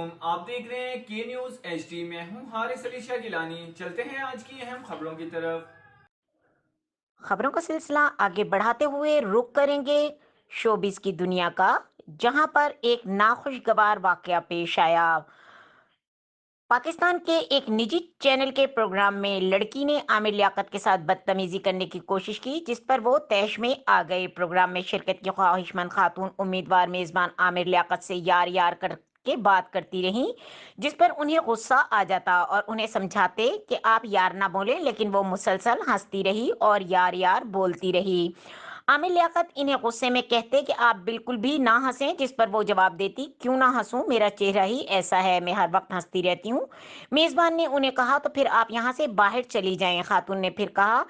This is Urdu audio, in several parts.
علیکم، آپ دیکھ رہے ہیں کے نیوز ایچ ڈی۔ میں ہوں حارث علی شاہ گیلانی۔ چلتے ہیں آج کی اہم خبروں کی طرف۔ خبروں کا سلسلہ آگے بڑھاتے ہوئے رخ کریں گے شوبز کی دنیا کا، جہاں پر ایک ناخوشگوار واقعہ پیش آیا۔ پاکستان کے ایک نجی چینل کے پروگرام میں لڑکی نے عامر لیاقت کے ساتھ بدتمیزی کرنے کی کوشش کی، جس پر وہ طیش میں آ گئے۔ پروگرام میں شرکت کی خواہش مند خاتون امیدوار میزبان عامر لیاقت سے یار یار کر کے بات کرتی رہیں، جس پر انہیں غصہ آ جاتا اور انہیں سمجھاتے کہ آپ یار نہ بولیں، لیکن وہ مسلسل ہنستی رہی اور یار یار بولتی رہی۔ عامر لیاقت انہیں غصے میں کہتے کہ آپ بالکل بھی نہ ہنسیں، جس پر وہ جواب دیتی، کیوں نہ ہنسوں، میرا چہرہ ہی ایسا ہے، میں ہر وقت ہنستی رہتی ہوں۔ میزبان نے انہیں کہا تو پھر آپ یہاں سے باہر چلی جائیں۔ خاتون نے پھر کہا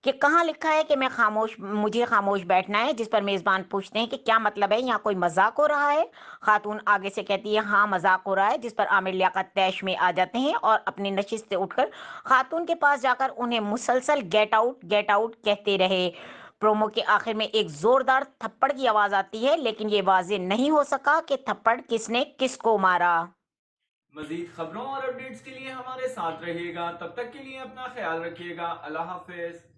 کہ کہاں لکھا ہے کہ مجھے خاموش بیٹھنا ہے، جس پر میزبان پوچھتے ہیں کہ کیا مطلب ہے، یہاں کوئی مذاق ہو رہا ہے؟ خاتون آگے سے کہتی ہے ہاں مذاق ہو رہا ہے، جس پر عامر لیاقت طیش میں آ جاتے ہیں اور اپنی نشست سے اٹھ کر خاتون کے پاس جا کر انہیں مسلسل گیٹ آؤٹ کہتے رہے۔ پرومو کے آخر میں ایک زوردار تھپڑ کی آواز آتی ہے، لیکن یہ واضح نہیں ہو سکا کہ تھپڑ کس نے کس کو مارا۔ مزید خبروں اور اپڈیٹس کے لیے ہمارے ساتھ رہیے گا، تب تک کے لیے اپنا خیال رکھیے گا۔ اللہ حافظ۔